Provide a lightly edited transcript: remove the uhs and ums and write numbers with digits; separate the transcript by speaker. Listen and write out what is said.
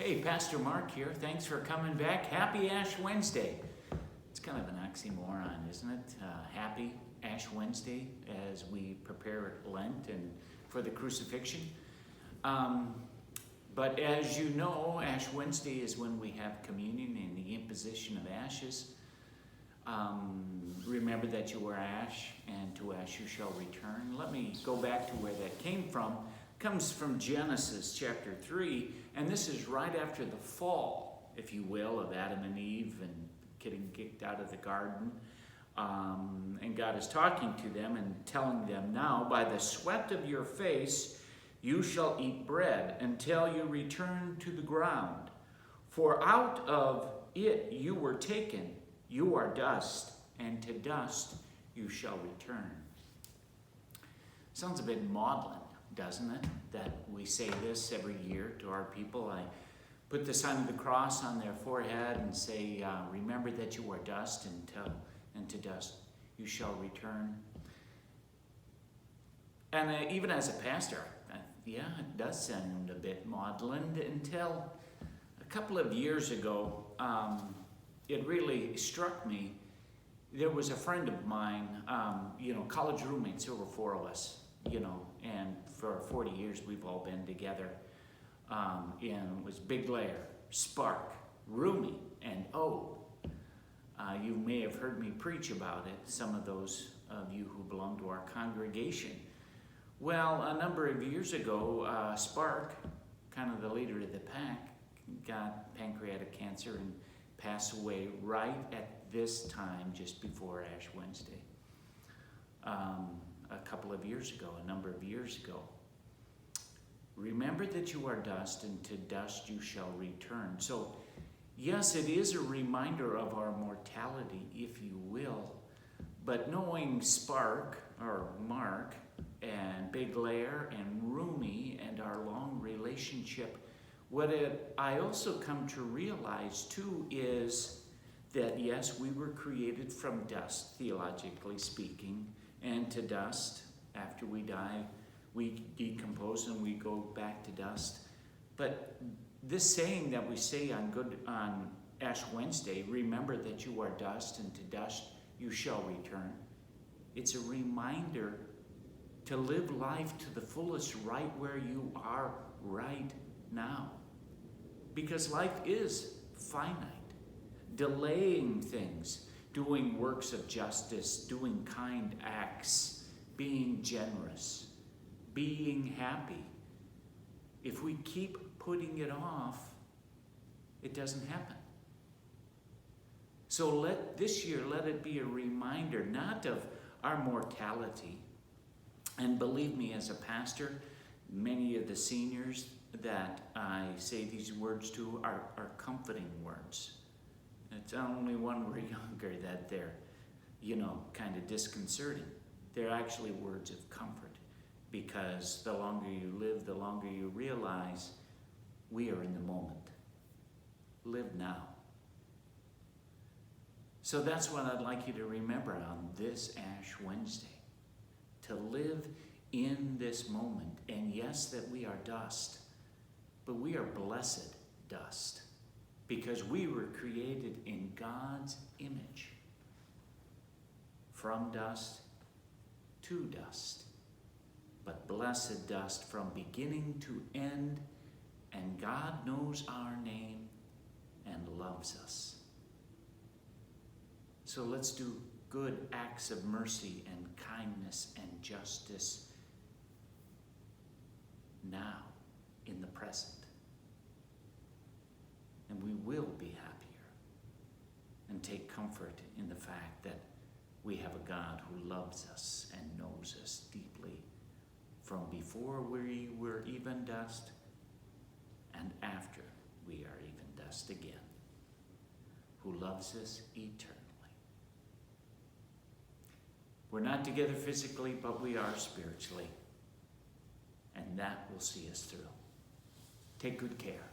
Speaker 1: Hey, Pastor Mark here. Thanks for coming back. Happy Ash Wednesday. It's kind of an oxymoron, isn't it? Happy Ash Wednesday as we prepare Lent and for the crucifixion. But as you know, Ash Wednesday is when we have communion and the imposition of ashes. Remember that you were ash, and to ash you shall return. Let me go back to where that came from. It comes from Genesis chapter 3, and this is right after the fall, if you will, of Adam and Eve and getting kicked out of the garden. And God is talking to them and telling them, now, by the sweat of your face you shall eat bread until you return to the ground. For out of it you were taken. You are dust, and to dust you shall return. Sounds a bit maudlin, doesn't it? That we say this every year to our people. I put the sign of the cross on their forehead and say, remember that you are dust, and to dust you shall return. And even as a pastor, it does sound a bit maudlin until a couple of years ago, it really struck me. There was a friend of mine, college roommates. There were four of us, and for 40 years we've all been together. And it was Big Lair, Spark, Roomy, and O. You may have heard me preach about it, some of those of you who belong to our congregation. Well, a number of years ago, Spark, kind of the leader of the pack, got pancreatic cancer and passed away right at this time, just before Ash Wednesday, a couple of years ago, a number of years ago. Remember that you are dust, and to dust you shall return. So, yes, it is a reminder of our mortality, if you will, but knowing Spark, or Mark, and Big Lair, and Roomy, and our long relationship, I also come to realize too is that yes, we were created from dust, theologically speaking, and to dust. After we die, we decompose and we go back to dust. But this saying that we say on Ash Wednesday, remember that you are dust, and to dust you shall return. It's a reminder to live life to the fullest right where you are right now. Because life is finite. Delaying things, doing works of justice, doing kind acts, being generous, being happy. If we keep putting it off, it doesn't happen. So this year, let it be a reminder not of our mortality. And believe me, as a pastor, many of the seniors that I say these words to are comforting words. It's only when we're younger that they're, kind of disconcerting. They're actually words of comfort, because the longer you live, the longer you realize we are in the moment. Live now. So that's what I'd like you to remember on this Ash Wednesday. To live in this moment. And yes, that we are dust, but we are blessed dust, because we were created in God's image. From dust to dust, but blessed dust from beginning to end, and God knows our name and loves us. So let's do good acts of mercy and kindness and justice now, in the present. And we will be happier and take comfort in the fact that we have a God who loves us and knows us deeply from before we were even dust and after we are even dust again, who loves us eternally. We're not together physically, but we are spiritually, and that will see us through. Take good care.